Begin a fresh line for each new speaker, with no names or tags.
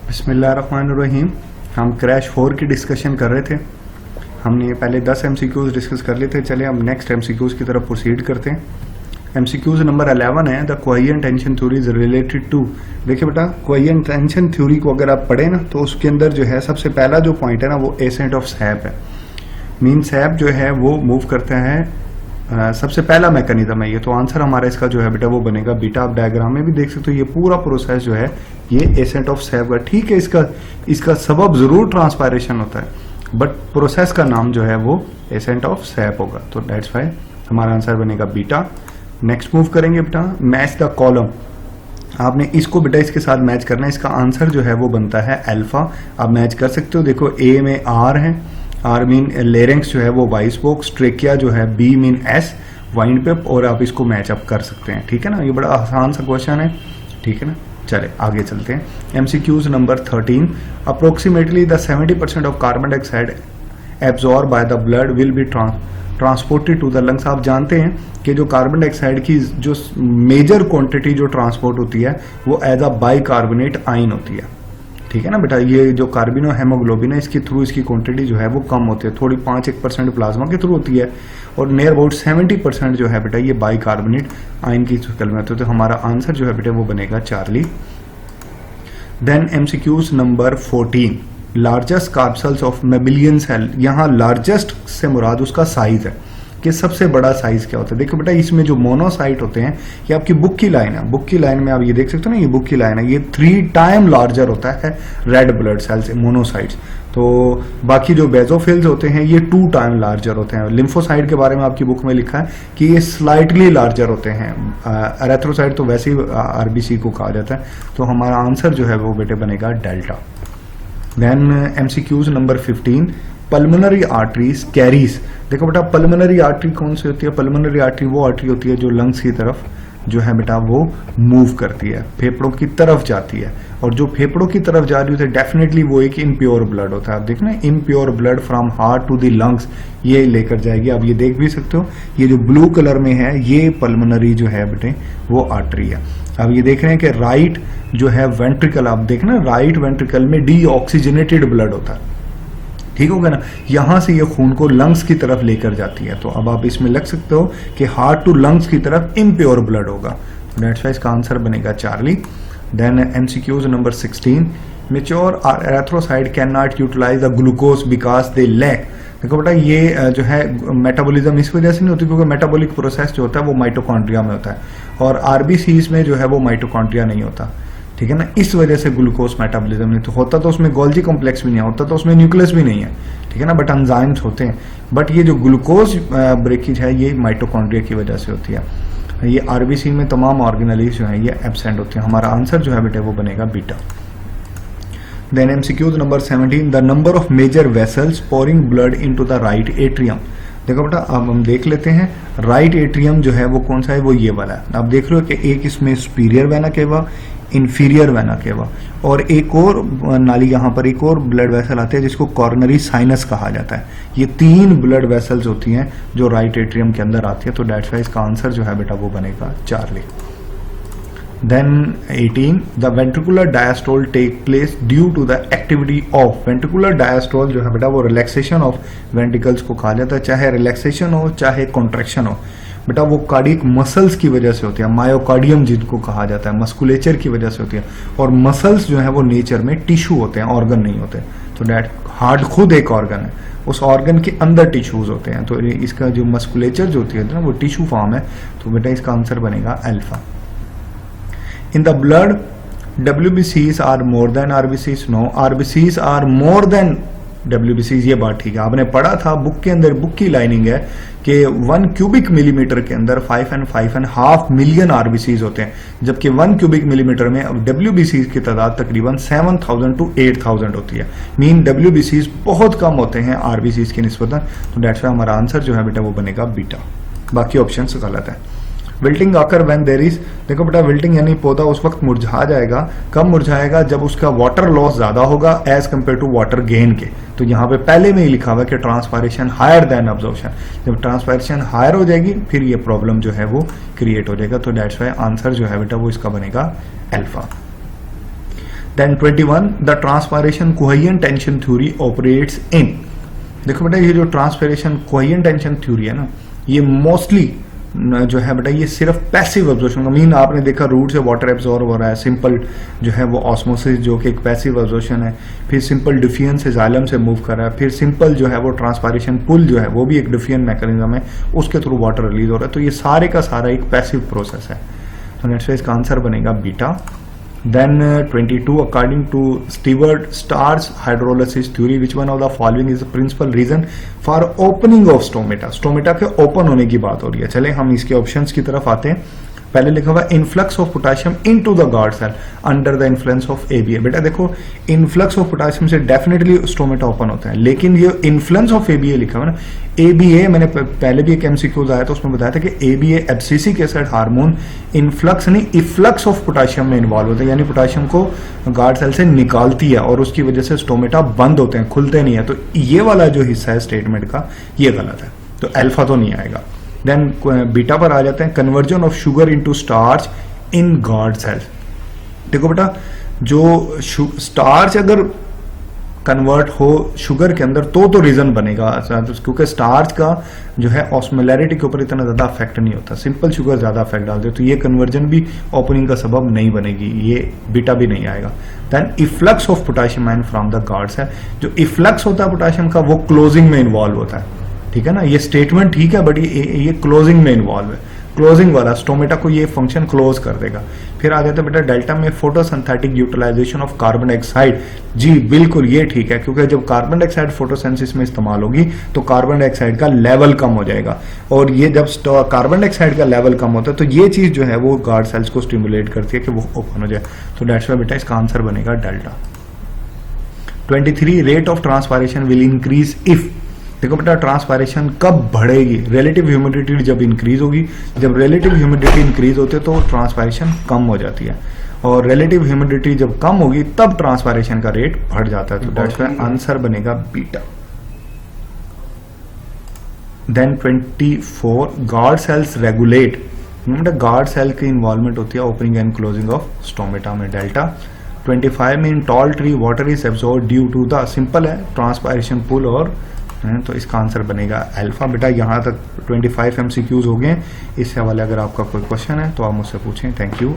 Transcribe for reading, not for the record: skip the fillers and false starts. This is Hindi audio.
बिस्मिल्लाहिर्रहमानिर्रहीम। हम क्रैश 4 की डिस्कशन कर रहे थे। हमने पहले 10 MCQs डिस्कस कर लिए थे। चले अब नेक्स्ट MCQs की तरफ प्रोसीड करते हैं। MCQs नंबर 11 है, the coherent tension theory is related to. देखिए बेटा, कोहेरेंट टेंशन थ्योरी को अगर आप पढ़े ना तो उसके अंदर जो है सबसे पहला जो पॉइंट है ना वो एसेंट ऑफ सैप है। मीन सैप जो है वो मूव करता है, सबसे पहला मैकेनिज्म है ये। तो आंसर हमारा इसका जो है बेटा वो बनेगा बीटा। आप डायग्राम में भी देख सकते हो ये पूरा प्रोसेस जो है ये एसेंट ऑफ सैप का। ठीक है, इसका सबब जरूर ट्रांसपायरेशन होता है, बट प्रोसेस का नाम जो है वो एसेंट ऑफ सैप होगा। तो दैट्स वाई हमारा आंसर बनेगा बीटा। नेक्स्ट मूव करेंगे बेटा, मैच द कॉलम। आपने इसको बेटा इसके साथ मैच करना है। इसका आंसर जो है वो बनता है अल्फा। आप मैच कर सकते हो। देखो ए में आर है, आर मीन लेरेंक्स जो है वो वाइस बॉक्स, ट्रेकिया जो है बी मीन एस वाइंड पे, और आप इसको मैचअप कर सकते हैं। ठीक है ना, ये बड़ा आसान सा क्वेश्चन है। ठीक है ना, चले आगे चलते हैं। MCQs number 13, approximately the 70% of carbon dioxide absorb by the blood will be transported to the lungs. आप जानते हैं कि जो कार्बन डाइऑक्साइड की जो मेजर क्वांटिटी जो ट्रांसपोर्ट होती है वो एज अ बाइकार्बोनेट आयन होती है। ठीक है ना बेटा, ये जो कार्बिनो हेमोग्लोबिन है इसके थ्रू इसकी क्वांटिटी जो है वो कम होती है, थोड़ी 5-1% प्लाज्मा के थ्रू होती है, और नियर अबाउट 70% जो है बेटा ये बाइकार्बोनेट आयन की शक्ल में होती है। तो हमारा आंसर जो है बेटा वो बनेगा Charlie. Then MCQs number 14, largest corpuscles of mammalian cell. यहाँ लार्जेस्ट से मुराद उसका साइज है कि सबसे बड़ा साइज क्या होता है। देखो बेटा, इसमें जो मोनोसाइट होते हैं ये आपकी बुक की लाइन है। बुक की लाइन में आप ये देख सकते हो ना, ये बुक की लाइन है, ये 3 टाइम लार्जर होता है रेड ब्लड सेल से, मोनोसाइट्स। तो बाकी जो बेजोफिल्स होते हैं ये 2 टाइम लार्जर होते हैं। लिम्फोसाइट के बारे में आपकी बुक में लिखा है कि ये स्लाइटली लार्जर होते हैं। एरेथ्रोसाइट तो वैसे ही RBC को कहा जाता है। तो हमारा आंसर जो है वो बेटे बनेगा delta. Then MCQs number 15, pulmonary arteries carries. देखो बेटा, पल्मोनरी आर्टरी कौन सी होती है? पल्मोनरी आर्टरी वो आर्टरी होती है जो लंग्स की तरफ जो है बेटा वो मूव करती है, फेफड़ों की तरफ जाती है। और जो फेफड़ों की तरफ जा रही होती है डेफिनेटली वो एक इम्प्योर ब्लड होता है। आप देखना, impure blood from heart to the lungs ये लेकर जाएगी। आप ये देख भी सकते हो, ये जो ब्लू कलर में है ये पल्मोनरी जो है बेटे वो आर्टरी है। अब ये देख रहे हैं कि राइट जो है वेंट्रिकल, आप देखना राइट वेंट्रिकल में डीऑक्सीजनेटेड ब्लड होता है। ठीक होगा ना, यहां से ये खून को लंग्स की तरफ लेकर जाती है। तो अब आप इसमें लग सकते हो कि हार्ट टू लंग्स की तरफ इम्प्योर ब्लड होगा। दैट्स वाई इसका आंसर बनेगा Charlie. Then MCQs number 16, mature erythrocyte can not utilize the glucose because they lack. देखो बेटा, ये जो है मेटाबॉलिज्म इस वजह से नहीं होती क्योंकि मेटाबॉलिक प्रोसेस जो होता है वो माइटोकॉन्ड्रिया में होता है, और RBCs में जो है वो माइटोकॉन्ड्रिया नहीं होता। ठीक है ना, इस वजह से ग्लूकोज मेटाबॉलिज्म नहीं तो होता, तो उसमें गोल्जी कॉम्प्लेक्स भी नहीं होता, तो उसमें न्यूक्लियस भी नहीं है। ठीक है ना, बट एंजाइम्स होते हैं। बट ये जो ग्लूकोज ब्रेकेज है ये माइटोकॉन्ड्रिया की वजह से होती है। ये RBC में तमाम ऑर्गेनेल्स जो है ये एब्सेंट होते हैं। हमारा आंसर जो है बेटे वो बनेगा beta. Then MCQs number 17, the number of major vessels pouring blood into the right atrium. देखो बेटा, अब हम देख लेते हैं राइट एट्रियम जो है वो कौन सा है, वो ये वाला है। आप देख रहे हो कि एक इसमें superior vena cava, inferior vena cava, और एक और नाली यहाँ पर एक और ब्लड वेसल आते हैं जिसको कॉर्नरी साइनस कहा जाता है। ये 3 ब्लड वेसल्स होती हैं जो राइट एट्रियम के अंदर आती है। तो दैट्स वाई इसका आंसर जो है बेटा वो बनेगा Charlie. Then 18, the ventricular diastole take place due to the activity of. Ventricular diastole जो है बेटा वो रिलैक्सेशन ऑफ वेंट्रिकल्स को कहा जाता है। चाहे रिलैक्सेशन हो चाहे कॉन्ट्रैक्शन हो बेटा, वो कार्डियक मसल्स की वजह से होती है। मायोकार्डियम जिनको कहा जाता है, मस्कुलेचर की वजह से होती है। और मसल्स जो है वो नेचर में टिश्यू होते हैं, ऑर्गन नहीं होते। तो डैट हार्ट खुद एक ऑर्गन है, उस ऑर्गन के अंदर टिश्यूज होते हैं। तो इसका जो मस्कुलेचर जो होती है ना वो टिश्यू फॉर्म है। तो बेटा इसका आंसर बनेगा alpha. In the blood WBCs are more than RBCs। No, RBCs are more than WBCs। ये बात ठीक है, आपने पढ़ा था बुक के अंदर, बुक की लाइनिंग है कि 1 क्यूबिक मिलीमीटर के अंदर 5.5 मिलियन RBCs होते हैं, जबकि 1 क्यूबिक मिलीमीटर में WBCs की तादाद तकरीबन 7,000 to 8,000 होती है। मीन WBCs बहुत कम होते हैं RBCs की निस्बतन। तो दैट्स वाई हमारा आंसर जो है बेटा वो बनेगा बीटा। बाकी ऑप्शंस गलत है। विल्टिंग आकर व्हेन देयर इज। देखो बेटा, विल्टिंग यानी पौधा उस वक्त मुरझा जाएगा। कब मुरझाएगा? जब उसका वाटर लॉस ज्यादा होगा as compare to water gain के। तो यहाँ पे पहले में ही लिखा हुआ है कि ट्रांसपायरेशन हायर देन अब्जॉर्प्शन। जब ट्रांसपायरेशन हायर हो जाएगी फिर ये प्रॉब्लम जो है वो क्रिएट हो जाएगा। तो दैट्स वाई आंसर जो है बेटा वो इसका बनेगा alpha. Then 21 the transpiration coherent tension theory operates in. देखो बेटा ये जो ट्रांसपायरेशन कोहेरेंट टेंशन थ्योरी है ना, ये मोस्टली जो है बेटा ये सिर्फ पैसिव एब्जॉर्प्शन का मीन आपने देखा रूट से वाटर एब्जॉर्ब हो रहा है, सिंपल जो है वो ऑस्मोसिस जो कि एक पैसिव एब्जॉर्प्शन है, फिर सिंपल डिफ्यूजन से जाइलम से मूव कर रहा है, फिर सिंपल जो है वो ट्रांसपायरेशन पुल जो है वो भी एक डिफ्यूजन मैकेनिज्म है, उसके थ्रू वाटर रिलीज हो रहा है। तो ये सारे का सारा एक पैसिव प्रोसेस है। तो नेक्स्ट इसका आंसर बनेगा beta. Then 22 according to Stewart Starr's hydrolysis theory which one of the following is the principal reason for opening of stomata। Stomata के ओपन होने की बात हो रही है। चले हम इसके ऑप्शंस की तरफ आते हैं। पहले लिखा हुआ influx of potassium into the guard cell under the influence of ABA. बेटा देखो इन्फ्लक्स ऑफ पोटेशियम से डेफिनेटली स्टोमेटा ओपन होता है, लेकिन ये इन्फ्लुएंस ऑफ एबीए लिखा हुआ ना, एबीए मैंने पहले भी एक एमसीक्यूज आया था उसमें बताया था कि ABA abscisic acid hormone influx नहीं इफ्लक्स ऑफ पोटेशियम में इन्वॉल्व होता है, यानी पोटेशियम को गार्ड सेल से निकालती है और उसकी वजह से स्टोमेटा बंद होते हैं, खुलते नहीं है। तो ये वाला जो हिस्सा है स्टेटमेंट का ये गलत है, तो अल्फा तो नहीं आएगा। देन बीटा पर आ जाते हैं conversion of sugar into starch in guard cells. देखो बेटा जो स्टार्च अगर कन्वर्ट हो शुगर के अंदर तो रीजन बनेगा, क्योंकि स्टार्च का जो है ऑस्मोलैरिटी के ऊपर इतना ज्यादा इफेक्ट नहीं होता, सिंपल शुगर ज्यादा इफेक्ट डालते, तो ये कन्वर्जन भी ओपनिंग का सबब नहीं बनेगी, ये बीटा भी नहीं आएगा। Then efflux of potassium ion from the guard cell, जो इफ्लक्स होता है पोटेशियम का वो क्लोजिंग में इन्वॉल्व होता है, ठीक है ना। ये स्टेटमेंट ठीक है बट ये क्लोजिंग में इन्वॉल्व है, क्लोजिंग वाला स्टोमेटा को ये फंक्शन क्लोज कर देगा। फिर आ जाता है बेटा डेल्टा में photosynthetic utilization of carbon dioxide. जी बिल्कुल ये ठीक है, क्योंकि जब कार्बन डाइऑक्साइड फोटोसिंथेसिस में इस्तेमाल होगी तो कार्बन डाइऑक्साइड का लेवल कम हो जाएगा, और ये जब कार्बन डाइऑक्साइड का लेवल कम होता है तो ये चीज जो है वो गार्ड सेल्स को स्टिमुलेट करती है कि वो ओपन हो जाए। तो डेट्स व्हाई बेटा इसका आंसर बनेगा delta. 23 rate of transpiration will increase if. देखो बेटा ट्रांसपायरेशन कब बढ़ेगी, रिलेटिव ह्यूमिडिटी जब इंक्रीज होगी, जब रिलेटिव ह्यूमिडिटी इंक्रीज होती है तो ट्रांसपायरेशन कम हो जाती है, और रिलेटिव ह्यूमिडिटी जब कम होगी तब ट्रांसपायरेशन का रेट बढ़ जाता है। तो दैट्स व्हाई आंसर बनेगा beta. Then 24 guard cells regulate. Guard cell की इन्वॉल्वमेंट होती है opening and closing of stomata में, डेल्टा। 25 में in tall tree water is absorb due to the, simple है ट्रांसपायरेशन पुल, और तो इसका आंसर बनेगा अल्फा। बेटा यहाँ तक 25 MCQs हो गए। इससे हवाले अगर आपका कोई क्वेश्चन है तो आप मुझसे पूछें। Thank you.